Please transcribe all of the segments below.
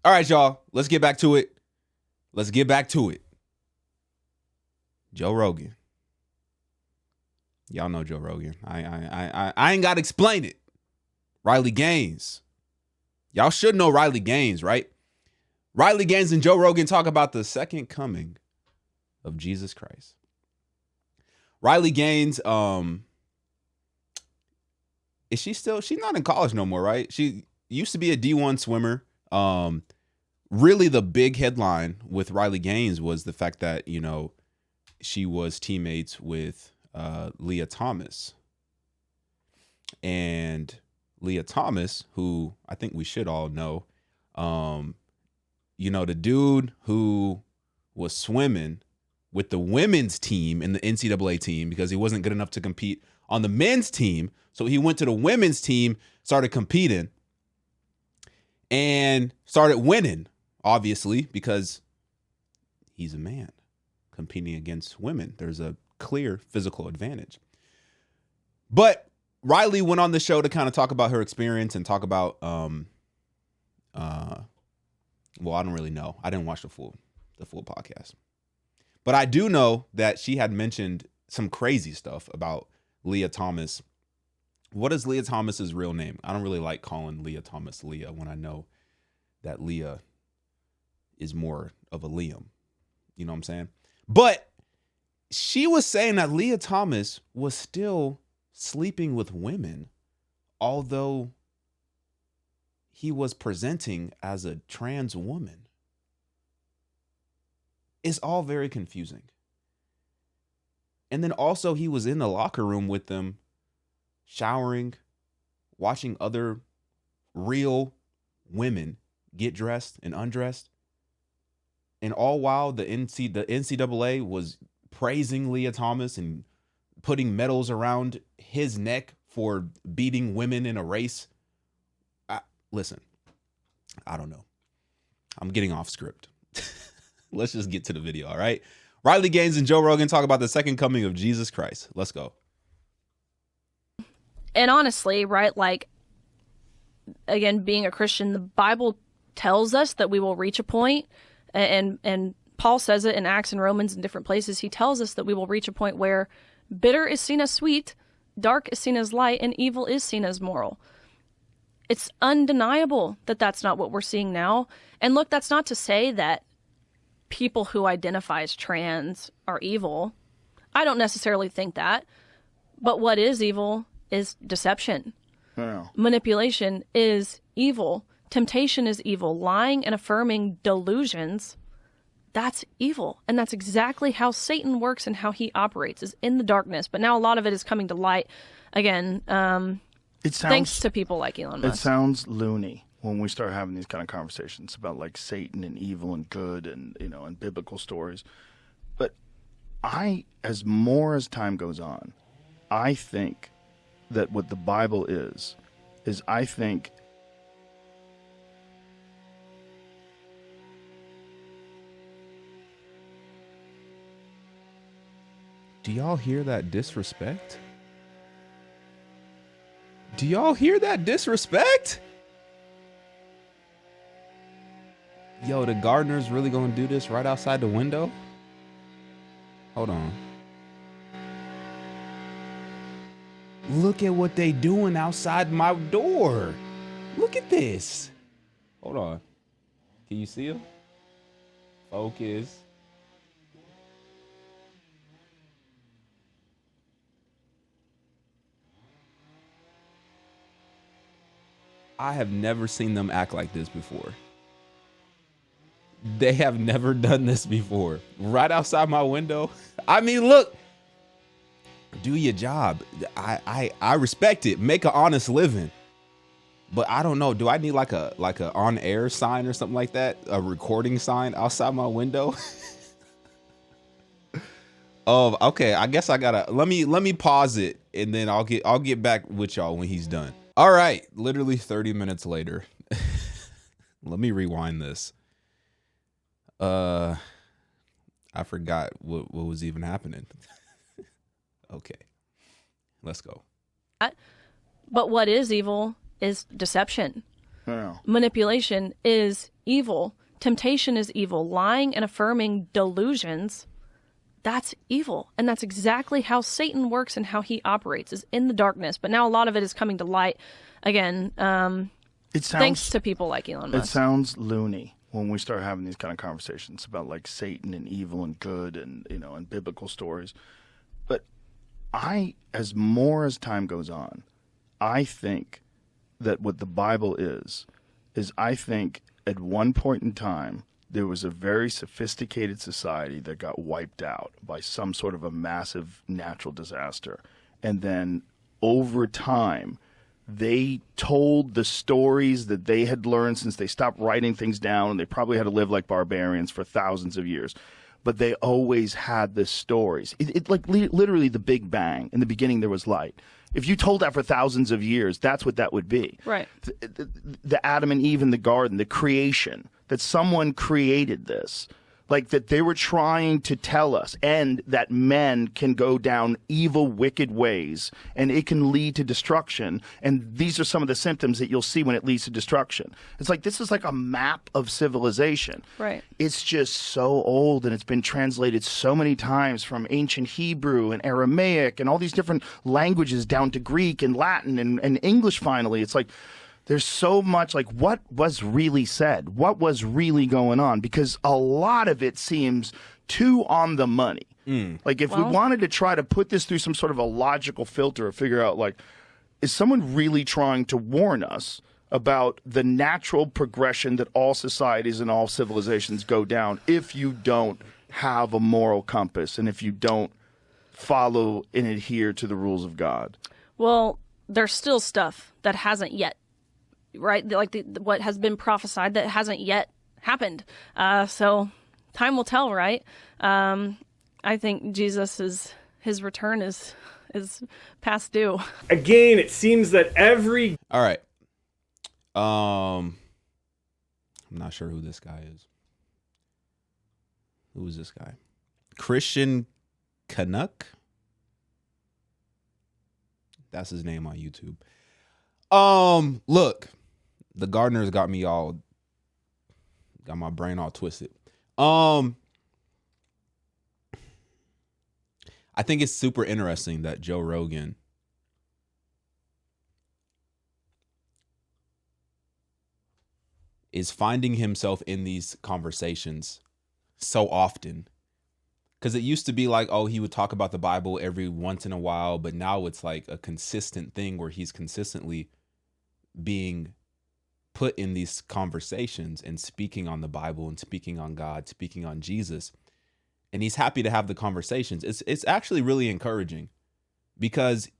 All right, y'all. Let's get back to it. Joe Rogan. Y'all know Joe Rogan. I ain't got to explain it. Riley Gaines. Y'all should know Riley Gaines, right? Riley Gaines and Joe Rogan talk about the second coming of Jesus Christ. Riley Gaines, is she still, she's not in college no more, right? She used to be a D1 swimmer. Really the big headline with Riley Gaines was the fact that, you know, she was teammates with Leah Thomas. And Leah Thomas, who I think we should all know, you know, the dude who was swimming with the women's team in the NCAA team because he wasn't good enough to compete on the men's team. So he went to the women's team, started competing, and started winning, obviously, because he's a man competing against women. There's a clear physical advantage. But Riley went on the show to kind of talk about her experience and talk about, well, I don't really know. I didn't watch the full podcast. But I do know that she had mentioned some crazy stuff about Leah Thomas. What is Leah Thomas's real name? I don't really like calling Leah Thomas Leah when I know that Leah is more of a Liam. You know what I'm saying? But she was saying that Leah Thomas was still sleeping with women, although he was presenting as a trans woman. It's all very confusing. And then also he was in the locker room with them, showering, watching other real women get dressed and undressed. And all while the NCAA was praising Leah Thomas and putting medals around his neck for beating women in a race. Listen, I don't know. I'm getting off script. Let's just get to the video, all right? Riley Gaines and Joe Rogan talk about the second coming of Jesus Christ. Let's go. And honestly, right, like, again, being a Christian, the Bible tells us that we will reach a point, and Paul says it in Acts and Romans and different places. He tells us that we will reach a point where bitter is seen as sweet, dark is seen as light, and evil is seen as moral. It's undeniable that that's not what we're seeing now. And look, that's not to say that people who identify as trans are evil. I don't necessarily think that. But what is evil is deception. Yeah. Manipulation is evil. Temptation is evil. Lying and affirming delusions, that's evil. And that's exactly how Satan works and how he operates, is in the darkness. But now a lot of it is coming to light. Again, thanks to people like Elon Musk. It sounds loony when we start having these kind of conversations about like Satan and evil and good and, you know, and biblical stories. But as time goes on, I think that what the Bible is I think Do y'all hear that disrespect? Do y'all hear that disrespect? Yo, the gardener's really gonna do this right outside the window? Hold on. Look at what they doing outside my door. Look at this. Hold on. Can you see him? Focus. I have never seen them act like this before. They have never done this before. Right outside my window. I mean, look. Do your job. I respect it. Make an honest living. But I don't know. Do I need like a on-air sign or something like that? A recording sign outside my window? Oh, okay. I guess I gotta let me pause it and then I'll get back with y'all when he's done. All right, literally 30 minutes later. Let me rewind this. I forgot what was even happening. Okay, let's go. But what is evil is deception. Yeah. Manipulation is evil. Temptation is evil. Lying and affirming delusions, that's evil. And that's exactly how Satan works and how he operates, is in the darkness. But now a lot of it is coming to light. Again, thanks to people like Elon Musk. It sounds loony when we start having these kind of conversations about like Satan and evil and good and, you know, and biblical stories. But as time goes on, I think that what the Bible is I think at one point in time, there was a very sophisticated society that got wiped out by some sort of a massive natural disaster. And then over time, they told the stories that they had learned since they stopped writing things down, and they probably had to live like barbarians for thousands of years. But they always had the stories. It like literally the Big Bang. In the beginning, there was light. If you told that for thousands of years, that's what that would be. Right. The Adam and Eve in the garden, the creation, that someone created this. Like that they were trying to tell us, and that men can go down evil, wicked ways, and it can lead to destruction. And these are some of the symptoms that you'll see when it leads to destruction. It's like, this is like a map of civilization. Right. It's just so old, and it's been translated so many times from ancient Hebrew and Aramaic and all these different languages down to Greek and Latin and English finally. It's like, there's so much, like, what was really said? What was really going on? Because a lot of it seems too on the money. Like, if we wanted to try to put this through some sort of a logical filter or figure out, like, is someone really trying to warn us about the natural progression that all societies and all civilizations go down if you don't have a moral compass and if you don't follow and adhere to the rules of God? Well, there's still stuff that hasn't yet. Right, like what has been prophesied that hasn't yet happened. So time will tell, right? I think his return is past due. Again, it seems that All right. I'm not sure who this guy is. Who is this guy? Christian Canuck? That's his name on YouTube. Look. The gardeners got my brain all twisted. I think it's super interesting that Joe Rogan is finding himself in these conversations so often. Because it used to be like, oh, he would talk about the Bible every once in a while, but now it's like a consistent thing where he's consistently being put in these conversations and speaking on the Bible and speaking on God, speaking on Jesus. And he's happy to have the conversations. It's actually really encouraging because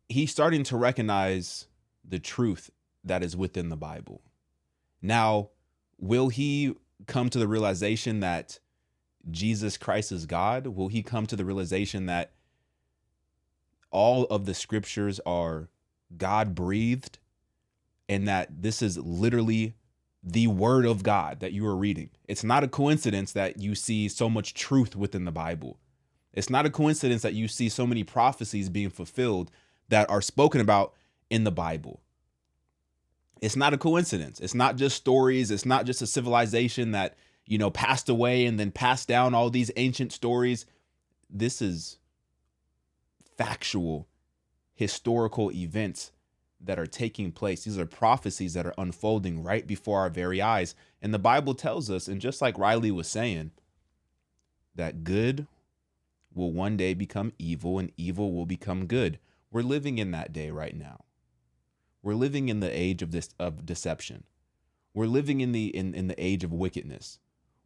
he's starting to recognize the truth that is within the Bible. Now, will he come to the realization that Jesus Christ is God? Will he come to the realization that all of the scriptures are God breathed and that this is literally the word of God that you are reading? It's not a coincidence that you see so much truth within the Bible. It's not a coincidence that you see so many prophecies being fulfilled that are spoken about in the Bible. It's not a coincidence. It's not just stories. It's not just a civilization that, you know, passed away and then passed down all these ancient stories. This is factual, historical events that are taking place. These are prophecies that are unfolding right before our very eyes. And the Bible tells us, and just like Riley was saying, that good will one day become evil and evil will become good. We're living in that day right now. We're living in the age of deception. We're living in the age of wickedness.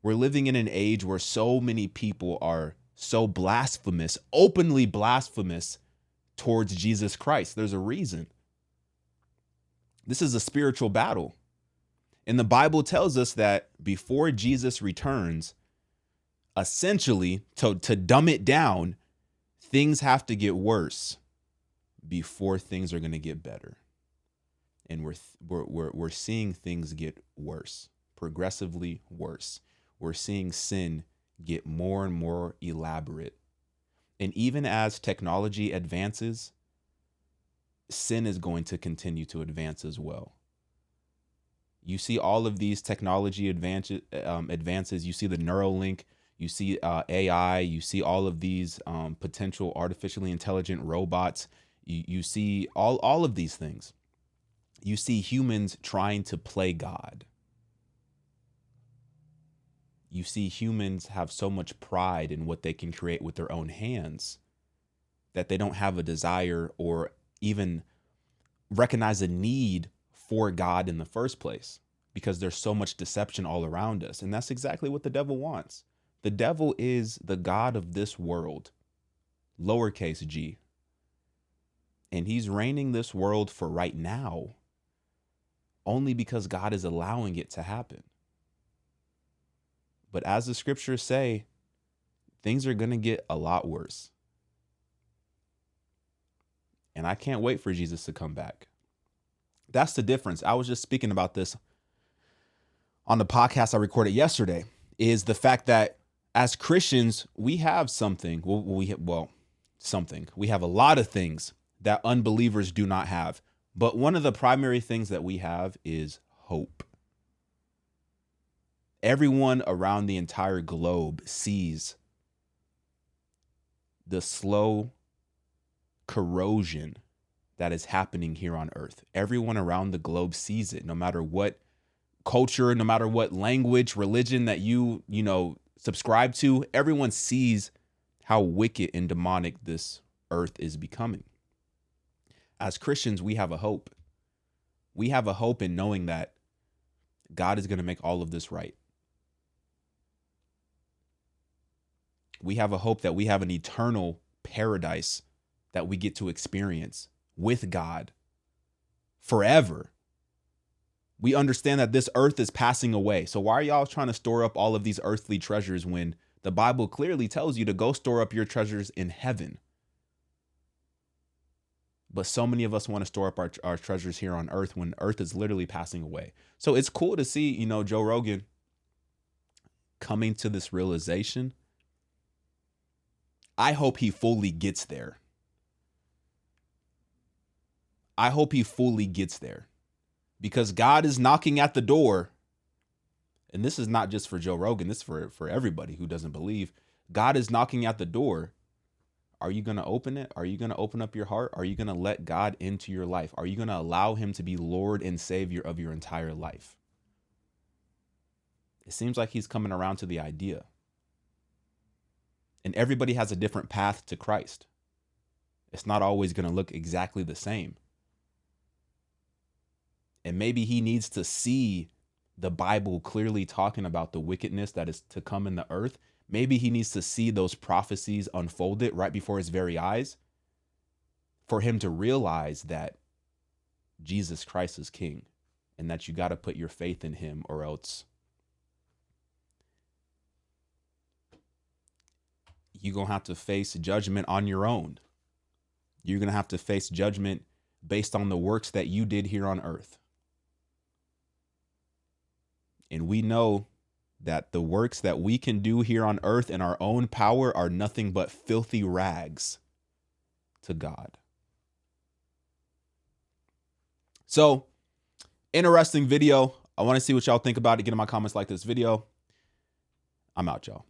We're living in an age where so many people are so blasphemous, openly blasphemous towards Jesus Christ. There's a reason. This is a spiritual battle. And the Bible tells us that before Jesus returns, essentially, to dumb it down, things have to get worse before things are going to get better. And we're seeing things get worse, progressively worse. We're seeing sin get more and more elaborate. And even as technology advances, sin is going to continue to advance as well. You see all of these technology advances. You see the Neuralink. You see AI. You see all of these potential artificially intelligent robots. You see all of these things. You see humans trying to play God. You see humans have so much pride in what they can create with their own hands that they don't have a desire or even recognize a need for God in the first place, because there's so much deception all around us. And that's exactly what the devil wants. The devil is the God of this world, lowercase g. And he's reigning this world for right now only because God is allowing it to happen. But as the scriptures say, things are going to get a lot worse. And I can't wait for Jesus to come back. That's the difference. I was just speaking about this on the podcast I recorded yesterday, is the fact that as Christians, we have something. We have a lot of things that unbelievers do not have. But one of the primary things that we have is hope. Everyone around the entire globe sees the slow corrosion that is happening here on earth. Everyone around the globe sees it, no matter what culture, no matter what language, religion that you subscribe to. Everyone sees how wicked and demonic this earth is becoming. As Christians, we have a hope. We have a hope in knowing that God is going to make all of this right. We have a hope that we have an eternal paradise that we get to experience with God forever. We understand that this earth is passing away. So why are y'all trying to store up all of these earthly treasures when the Bible clearly tells you to go store up your treasures in heaven? But so many of us want to store up our treasures here on earth when earth is literally passing away. So it's cool to see, Joe Rogan coming to this realization. I hope he fully gets there. I hope he fully gets there, because God is knocking at the door. And this is not just for Joe Rogan. This is for everybody who doesn't believe. God is knocking at the door. Are you going to open it? Are you going to open up your heart? Are you going to let God into your life? Are you going to allow him to be Lord and Savior of your entire life? It seems like he's coming around to the idea. And everybody has a different path to Christ. It's not always going to look exactly the same. And maybe he needs to see the Bible clearly talking about the wickedness that is to come in the earth. Maybe he needs to see those prophecies unfolded right before his very eyes for him to realize that Jesus Christ is king and that you got to put your faith in him, or else you're going to have to face judgment on your own. You're going to have to face judgment based on the works that you did here on earth. And we know that the works that we can do here on earth in our own power are nothing but filthy rags to God. So, interesting video. I want to see what y'all think about it. Get in my comments, like this video. I'm out, y'all.